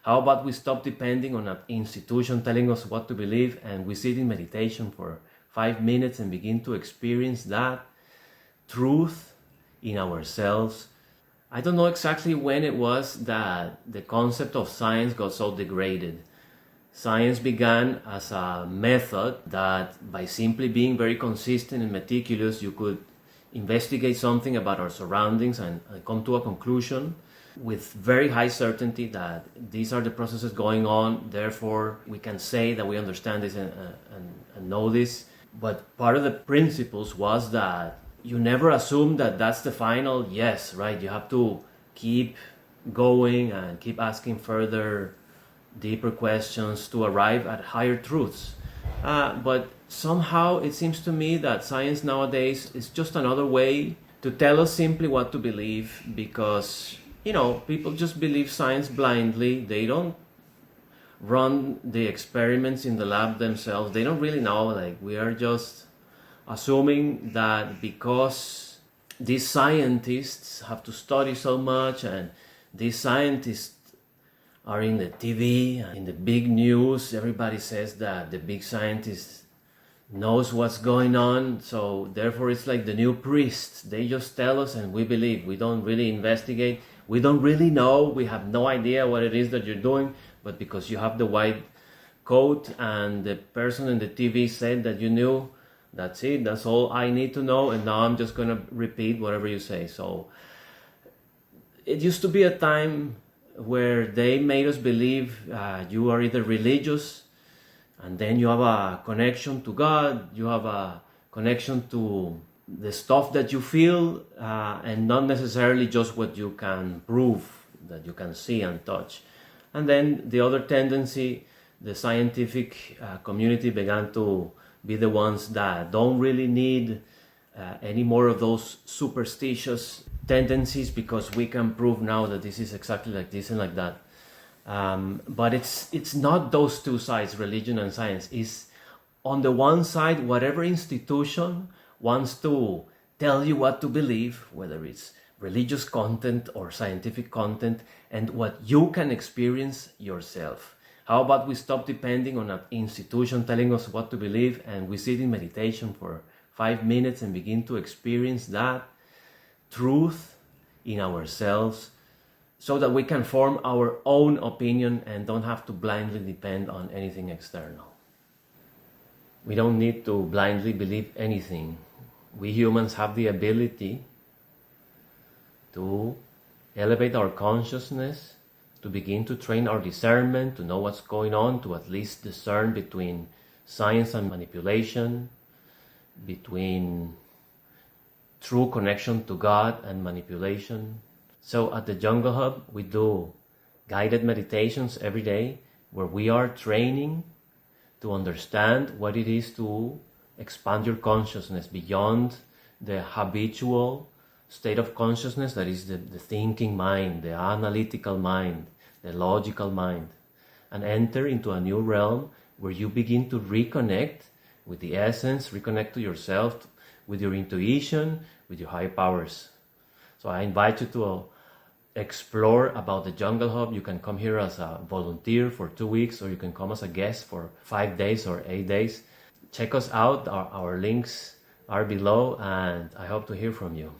How about we stop depending on an institution telling us what to believe and we sit in meditation for 5 minutes and begin to experience that truth in ourselves? I don't know exactly when it was that the concept of science got so degraded. Science began as a method that by simply being very consistent and meticulous, you could investigate something about our surroundings and come to a conclusion with very high certainty that these are the processes going on, therefore we can say that we understand this and know this. But part of the principles was that you never assume that that's the final yes, right? You have to keep going and keep asking further, deeper questions to arrive at higher truths. But somehow it seems to me that science nowadays is just another way to tell us simply what to believe, because people just believe science blindly. They don't run the experiments in the lab themselves. They don't really know. Like, we are just assuming that because these scientists have to study so much and these scientists are in the TV, in the big news, everybody says that the big scientist knows what's going on, so therefore it's like the new priests. They just tell us and we believe. We don't really investigate. We don't really know. We have no idea what it is that you're doing, but because you have the white coat and the person in the TV said that you knew, that's it. That's all I need to know, and now I'm just going to repeat whatever you say. So it used to be a time where they made us believe you are either religious and then you have a connection to God, you have a connection to the stuff that you feel, and not necessarily just what you can prove, that you can see and touch. And then the other tendency, the scientific community began to be the ones that don't really need any more of those superstitious tendencies, because we can prove now that this is exactly like this and like that. But it's not those two sides, religion and science. It's on the one side, whatever institution wants to tell you what to believe, whether it's religious content or scientific content, and what you can experience yourself. How about we stop depending on an institution telling us what to believe and we sit in meditation for 5 minutes and begin to experience that truth in ourselves, so that we can form our own opinion and don't have to blindly depend on anything external. We don't need to blindly believe anything. We humans have the ability to elevate our consciousness, to begin to train our discernment, to know what's going on, to at least discern between science and manipulation, between true connection to God and manipulation. So at the Jungle Hub, we do guided meditations every day where we are training to understand what it is to expand your consciousness beyond the habitual state of consciousness that is the thinking mind, the analytical mind, the logical mind, and enter into a new realm where you begin to reconnect with the essence, reconnect to yourself, with your intuition, with your higher powers. So I invite you to explore about the Jungle Hub. You can come here as a volunteer for 2 weeks, or you can come as a guest for 5 days or 8 days. Check us out. Our links are below, and I hope to hear from you.